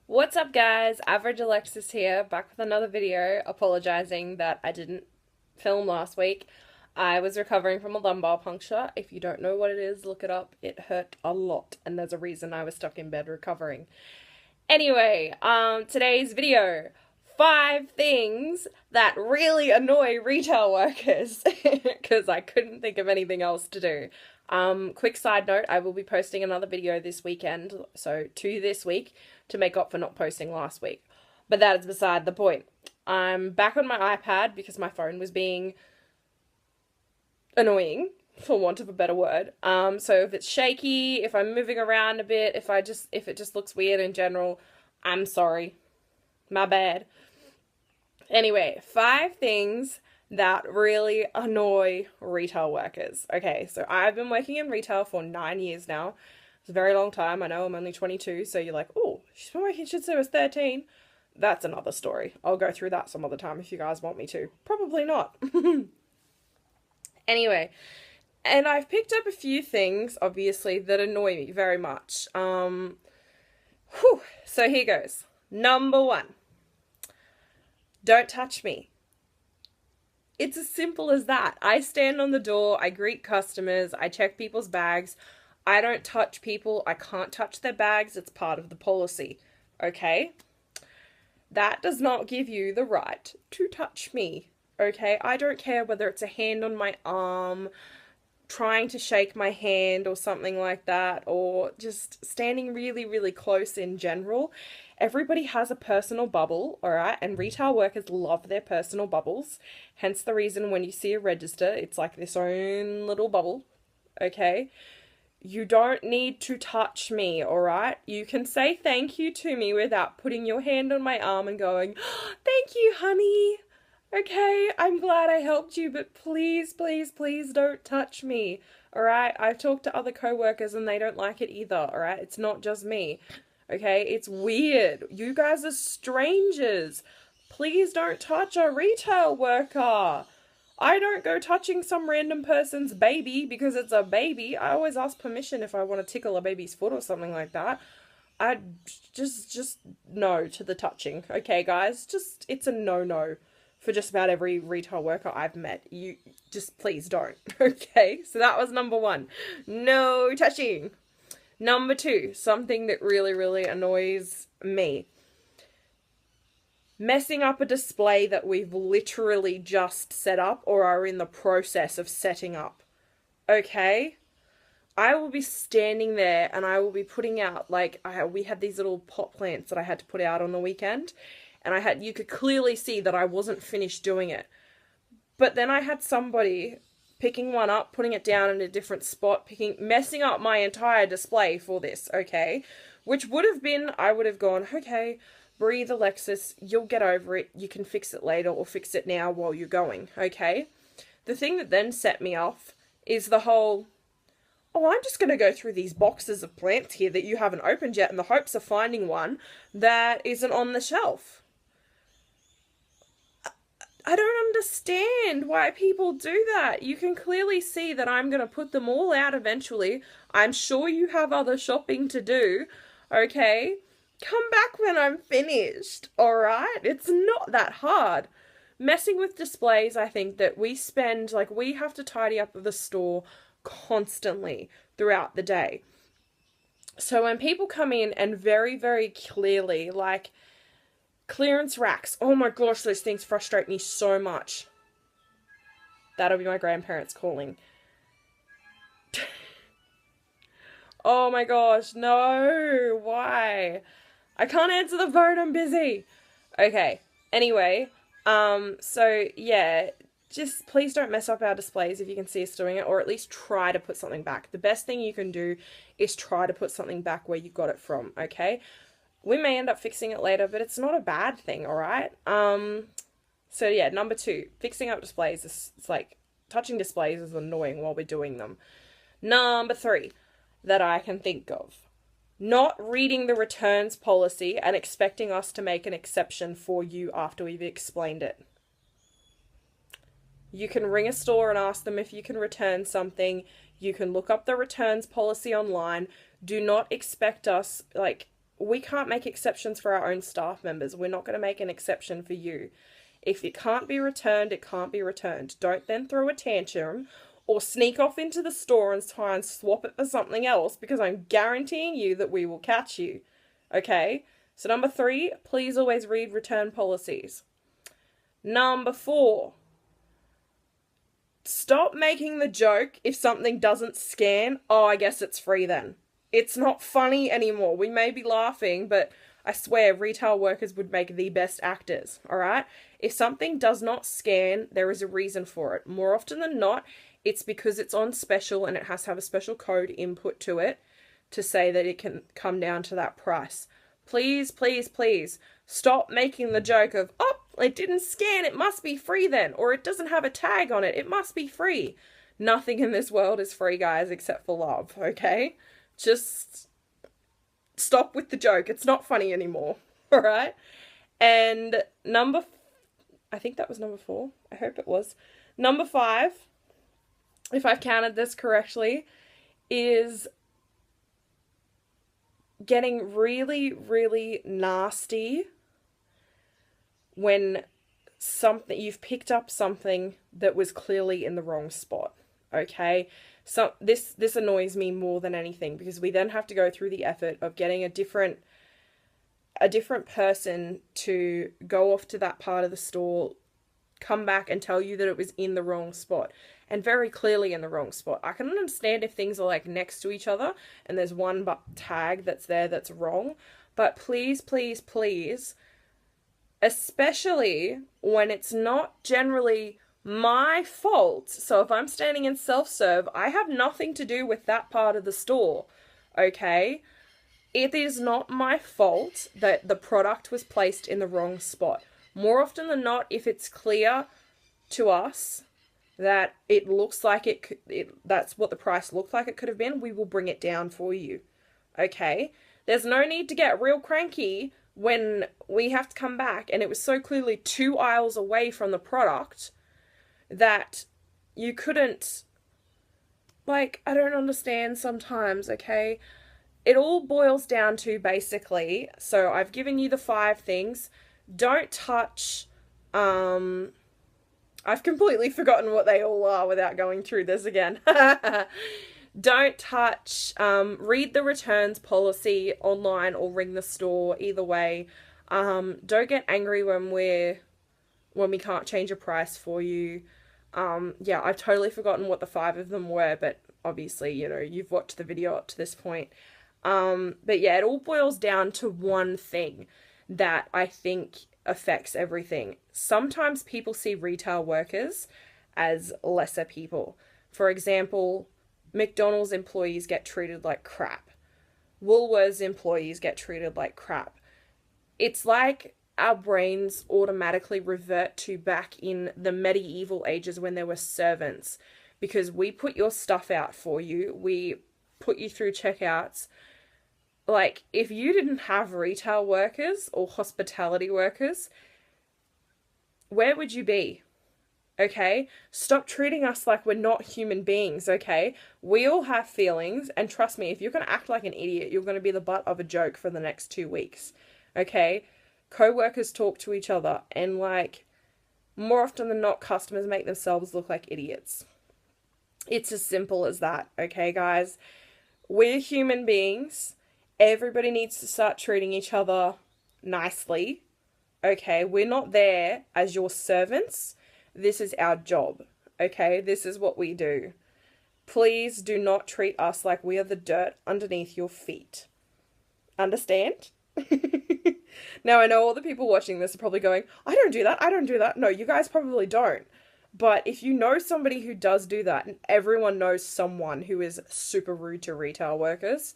What's up, guys? Average Alexis here, back with another video, apologizing that I didn't film last week. I was recovering from a lumbar puncture. If you don't know what it is, look it up. It hurt a lot, and there's a reason I was stuck in bed recovering. Anyway, today's video, 5 things that really annoy retail workers, because I couldn't think of anything else to do. Quick side note, I will be posting another video this weekend, so 2 this week, to make up for not posting last week. But that is beside the point. I'm back on my iPad because my phone was being annoying, for want of a better word. So if it's shaky, if I'm moving around a bit, if it just looks weird in general, I'm sorry. My bad. Anyway, 5 things that really annoy retail workers. Okay, so I've been working in retail for 9 years now. It's a very long time. I know I'm only 22, so you're like, oh, she's been working since I was 13. That's another story. I'll go through that some other time if you guys want me to. Probably not. Anyway, and I've picked up a few things, obviously, that annoy me very much. So here goes. Number 1. Don't touch me. It's as simple as that. I stand on the door, I greet customers, I check people's bags. I don't touch people. I can't touch their bags. It's part of the policy. Okay? That does not give you the right to touch me. Okay? I don't care whether it's a hand on my arm, trying to shake my hand or something like that, or just standing really, really close in general. Everybody has a personal bubble, alright? And retail workers love their personal bubbles. Hence the reason when you see a register, it's like this own little bubble, okay? You don't need to touch me, alright? You can say thank you to me without putting your hand on my arm and going, oh, thank you, honey. Okay, I'm glad I helped you, but please, please, please don't touch me, alright? I've talked to other co-workers and they don't like it either, alright? It's not just me, okay? It's weird. You guys are strangers. Please don't touch a retail worker. I don't go touching some random person's baby because it's a baby. I always ask permission if I want to tickle a baby's foot or something like that. I just no to the touching. Okay, guys? It's a no-no for just about every retail worker I've met. You just please don't. Okay? So that was number 1. No touching. Number 2, something that really, really annoys me. Messing up a display that we've literally just set up or are in the process of setting up. Okay? I will be standing there and I will be putting out, we had these little pot plants that I had to put out on the weekend, and you could clearly see that I wasn't finished doing it. But then I had somebody picking one up, putting it down in a different spot, messing up my entire display for this, okay? Which would have been, I would have gone, okay, breathe, Alexis, you'll get over it, you can fix it later or fix it now while you're going, okay? The thing that then set me off is the whole, oh, I'm just going to go through these boxes of plants here that you haven't opened yet in the hopes of finding one that isn't on the shelf. I don't understand why people do that. You can clearly see that I'm going to put them all out eventually. I'm sure you have other shopping to do, okay? Come back when I'm finished, alright? It's not that hard. Messing with displays, I think that we have to tidy up the store constantly throughout the day. So when people come in and very, very clearly, clearance racks, oh my gosh, those things frustrate me so much. That'll be my grandparents calling. Oh my gosh, no, why? I can't answer the phone, I'm busy. Okay, anyway, so yeah, just please don't mess up our displays if you can see us doing it, or at least try to put something back. The best thing you can do is try to put something back where you got it from, okay? We may end up fixing it later, but it's not a bad thing, alright? So yeah, number 2, fixing up displays it's like, touching displays is annoying while we're doing them. Number 3 that I can think of. Not reading the returns policy and expecting us to make an exception for you after we've explained it. You can ring a store and ask them if you can return something. You can look up the returns policy online. Do not expect us, we can't make exceptions for our own staff members. We're not going to make an exception for you. If it can't be returned, it can't be returned. Don't then throw a tantrum or sneak off into the store and try and swap it for something else, because I'm guaranteeing you that we will catch you. Okay? So number 3, please always read return policies. Number 4, stop making the joke if something doesn't scan. Oh, I guess it's free then. It's not funny anymore. We may be laughing, but I swear retail workers would make the best actors, all right? If something does not scan, there is a reason for it. More often than not, it's because it's on special and it has to have a special code input to it to say that it can come down to that price. Please, please, please stop making the joke of, oh, it didn't scan, it must be free then, or it doesn't have a tag on it, it must be free. Nothing in this world is free, guys, except for love, okay? Just stop with the joke. It's not funny anymore, all right? And I think that was number 4. I hope it was. Number 5, if I've counted this correctly, is getting really, really nasty when you've picked up something that was clearly in the wrong spot, okay? So this annoys me more than anything, because we then have to go through the effort of getting a different person to go off to that part of the store, come back and tell you that it was in the wrong spot, and very clearly in the wrong spot. I can understand if things are like next to each other and there's one tag that's there that's wrong, but please, please, please, especially when it's not generally my fault. So if I'm standing in self-serve, I have nothing to do with that part of the store, okay? It is not my fault that the product was placed in the wrong spot. More often than not, if it's clear to us that it looks like that's what the price looked like it could have been, we will bring it down for you, okay? There's no need to get real cranky when we have to come back and it was so clearly 2 aisles away from the product that you couldn't, like, I don't understand sometimes, okay? It all boils down to basically, so I've given you the 5 things. Don't touch, I've completely forgotten what they all are without going through this again. Don't touch, read the returns policy online or ring the store, either way. Don't get angry when we can't change a price for you. Yeah, I've totally forgotten what the 5 of them were, but obviously, you know, you've watched the video up to this point. But yeah, it all boils down to one thing that I think affects everything. Sometimes people see retail workers as lesser people. For example, McDonald's employees get treated like crap. Woolworths employees get treated like crap. It's like our brains automatically revert to back in the medieval ages when there were servants, because we put your stuff out for you. We put you through checkouts. Like, if you didn't have retail workers or hospitality workers, where would you be? Okay? Stop treating us like we're not human beings, okay? We all have feelings, and trust me, if you're going to act like an idiot, you're going to be the butt of a joke for the next 2 weeks, okay? Co-workers talk to each other, and, like, more often than not, customers make themselves look like idiots. It's as simple as that, okay, guys? We're human beings. Everybody needs to start treating each other nicely, okay? We're not there as your servants. This is our job, okay? This is what we do. Please do not treat us like we are the dirt underneath your feet. Understand? Now, I know all the people watching this are probably going, I don't do that, I don't do that. No, you guys probably don't. But if you know somebody who does do that, and everyone knows someone who is super rude to retail workers,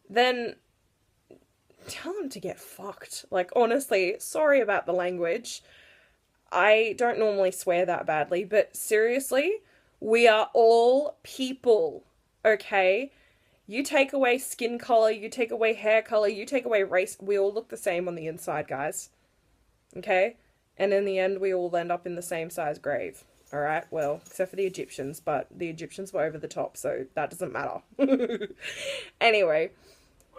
then tell them to get fucked. Like, honestly, sorry about the language. I don't normally swear that badly, but seriously, we are all people, okay? You take away skin color, you take away hair color, you take away race, we all look the same on the inside, guys. Okay? And in the end, we all end up in the same size grave. Alright? Well, except for the Egyptians, but the Egyptians were over the top, so that doesn't matter. Anyway,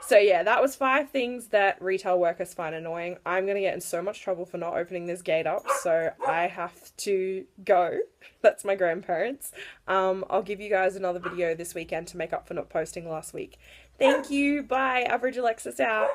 So yeah, that was 5 things that retail workers find annoying. I'm going to get in so much trouble for not opening this gate up, so I have to go. That's my grandparents. I'll give you guys another video this weekend to make up for not posting last week. Thank you. Bye. Average Alexis out.